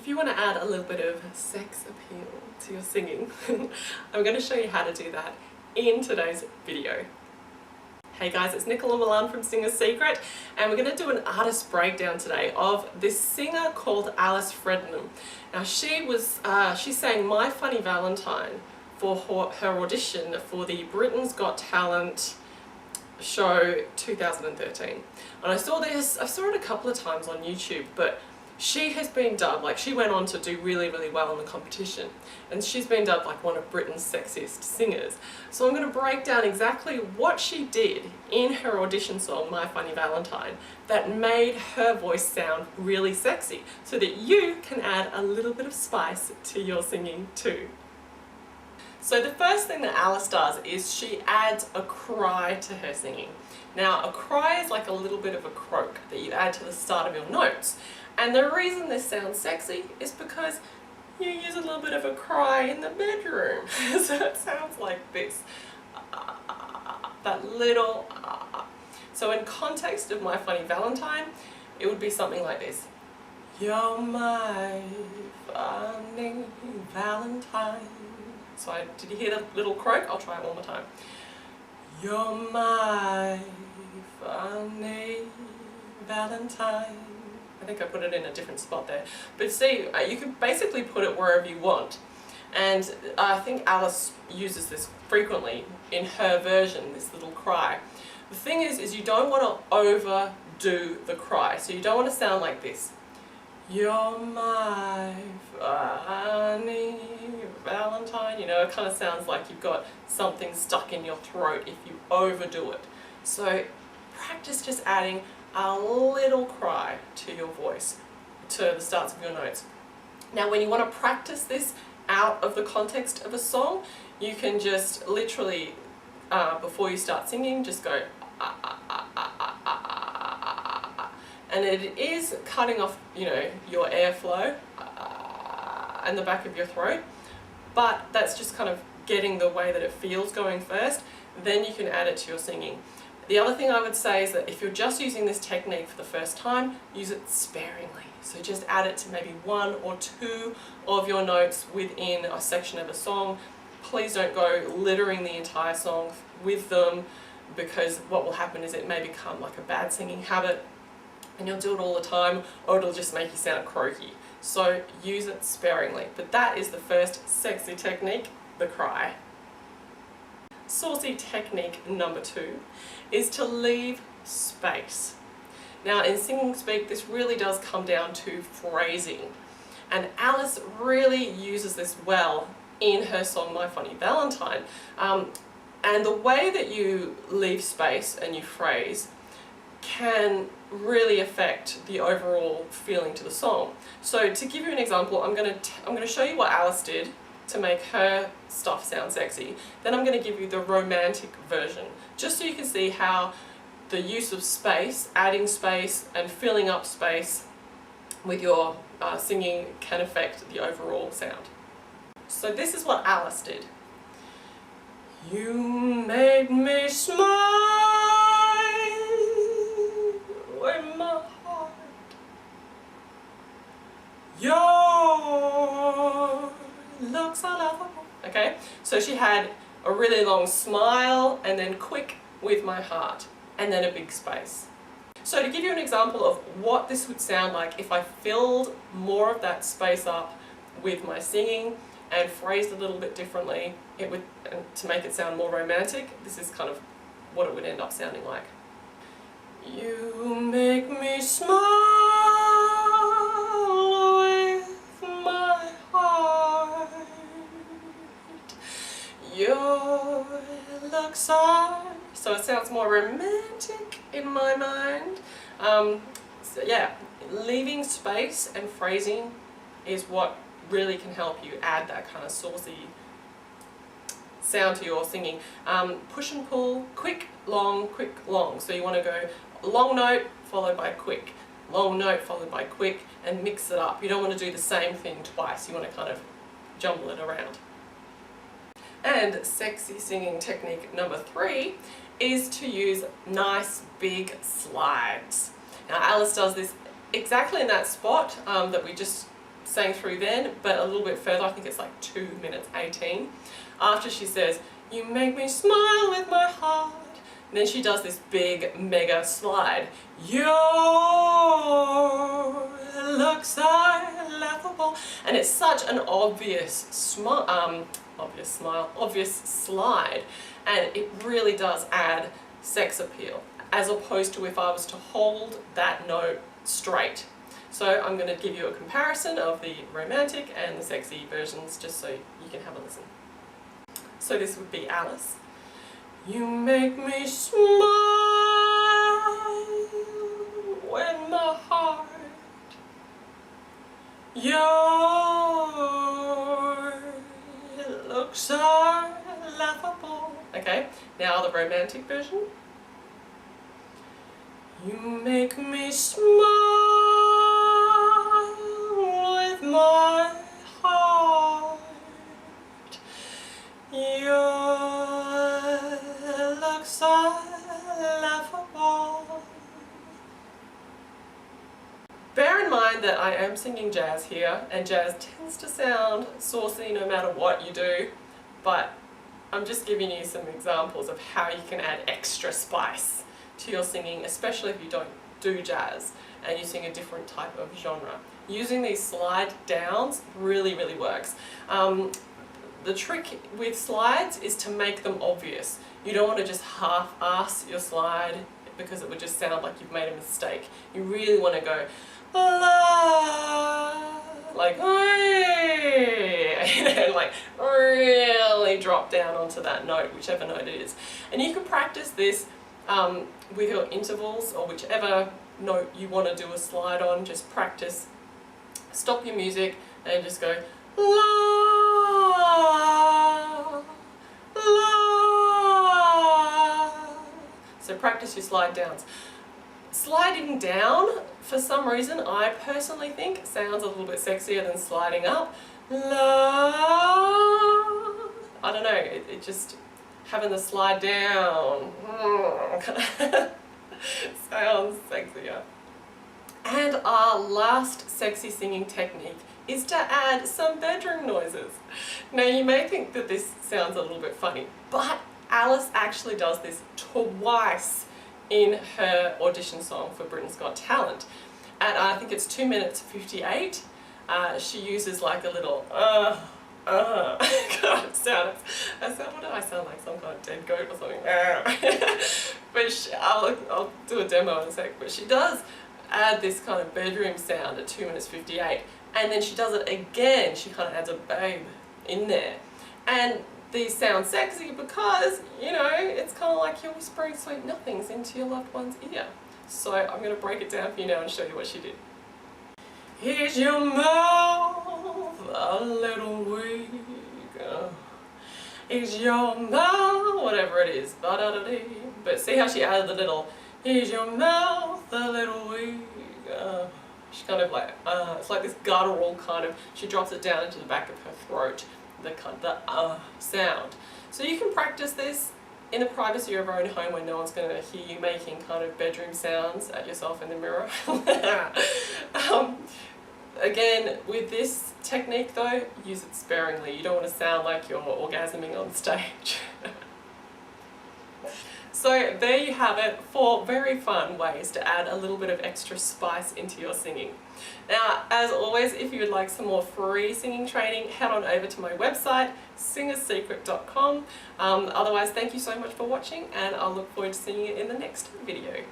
If you want to add a little bit of sex appeal to your singing, I'm going to show you how to do that in today's video. Hey guys, it's Nicola Milan from Singer's Secret, and we're going to do an artist breakdown today of this singer called Alice Fredenham. Now she sang My Funny Valentine for her audition for the Britain's Got Talent show 2013. And I saw it a couple of times on YouTube, but she has been dubbed, like she went on to do really, really well in the competition, and she's been dubbed like one of Britain's sexiest singers. So I'm going to break down exactly what she did in her audition song My Funny Valentine that made her voice sound really sexy, so that you can add a little bit of spice to your singing too. So the first thing that Alice does is she adds a cry to her singing. Now a cry is like a little bit of a croak that you add to the start of your notes. And the reason this sounds sexy is because you use a little bit of a cry in the bedroom. So it sounds like this, that little So in context of My Funny Valentine, it would be something like this. You're my funny Valentine. So did you hear that little croak? I'll try it one more time. You're my funny Valentine. I think I put it in a different spot there. But see, you can basically put it wherever you want. And I think Alice uses this frequently in her version, this little cry. The thing is you don't want to overdo the cry. So you don't want to sound like this. You're my funny Valentine. You know, it kind of sounds like you've got something stuck in your throat if you overdo it. So practice just adding a little cry to your voice, to the starts of your notes. Now when you want to practice this out of the context of a song, you can just literally, before you start singing, just go and it is cutting off, you know, your airflow and the back of your throat, but that's just kind of getting the way that it feels going first. Then you can add it to your singing. The other thing I would say is that if you're just using this technique for the first time, use it sparingly. So just add it to maybe one or two of your notes within a section of a song. Please don't go littering the entire song with them, because what will happen is it may become like a bad singing habit and you'll do it all the time, or it'll just make you sound croaky. So use it sparingly. But that is the first sexy technique, the cry. Saucy technique number 2 is to leave space. Now in singing speak, this really does come down to phrasing, and Alice really uses this well in her song My Funny Valentine. And the way that you leave space and you phrase can really affect the overall feeling to the song. So to give you an example, I'm going to show you what Alice did to make her stuff sound sexy. Then I'm going to give you the romantic version, just so you can see how the use of space, adding space and filling up space with your singing can affect the overall sound. So this is what Alice did. You made me smile with my heart. Your looks are lovable. Okay, so she had a really long smile and then quick with my heart and then a big space. So to give you an example of what this would sound like if I filled more of that space up with my singing and phrased a little bit differently, it would, to make it sound more romantic, this is kind of what it would end up sounding like. You make me smile with my heart. Your looks are... So it sounds more romantic in my mind. So yeah, leaving space and phrasing is what really can help you add that kind of saucy sound to your singing. Push and pull, quick, long, quick, long. So you want to go long note followed by quick, long note followed by quick, and mix it up. You don't want to do the same thing twice. You want to kind of jumble it around. And sexy singing technique number 3 is to use nice big slides. Now Alice does this exactly in that spot that we just sang through then, but a little bit further. I think it's like 2 minutes 18. After she says, "You make me smile with my heart," and then she does this big mega slide. "Your looks are laughable," and it's such an obvious slide, and it really does add sex appeal, as opposed to if I was to hold that note straight. So I'm going to give you a comparison of the romantic and the sexy versions, just so you can have a listen. So this would be Alice. "You make me smile with my heart. Your looks are laughable." Okay, now the romantic version. "You make me smile with my heart. Your looks are laughable." Bear in mind that I am singing jazz here, and jazz tends to sound saucy no matter what you do, but I'm just giving you some examples of how you can add extra spice to your singing, especially if you don't do jazz and you sing a different type of genre. Using these slide downs really works. The trick with slides is to make them obvious. You don't want to just half-ass your slide because it would just sound like you've made a mistake. You really want to go la, like hey, and like really drop down onto that note, whichever note it is. And you can practice this with your intervals, or whichever note you want to do a slide on. Just practice. Stop your music and just go la, la. So practice your slide downs. Sliding down, for some reason, I personally think sounds a little bit sexier than sliding up. La. I don't know, it just, having the slide down sounds sexier. And our last sexy singing technique is to add some bedroom noises. Now you may think that this sounds a little bit funny, but Alice actually does this twice in her audition song for Britain's Got Talent. And I think it's 2 minutes 58. She uses like a little kind of sound. What do I sound like? Some kind of dead goat or something. But I'll do a demo in a sec. But she does add this kind of bedroom sound at 2 minutes 58. And then she does it again. She kind of adds a babe in there. And these sound sexy because, you know, it's kind of like you're whispering sweet nothings into your loved one's ear. So I'm going to break it down for you now and show you what she did. Is your mouth a little weak? Is your mouth, whatever it is, ba-da-da-dee. But see how she added the little, is your mouth a little weak? She kind of like, it's like this guttural kind of, she drops it down into the back of her throat, the sound. So you can practice this in the privacy of your own home when no one's going to hear you making kind of bedroom sounds at yourself in the mirror. Again, with this technique though, use it sparingly. You don't want to sound like you're orgasming on stage. So there you have it, 4 very fun ways to add a little bit of extra spice into your singing. Now, as always, if you would like some more free singing training, head on over to my website, singersecret.com. Otherwise, thank you so much for watching, and I'll look forward to seeing you in the next video.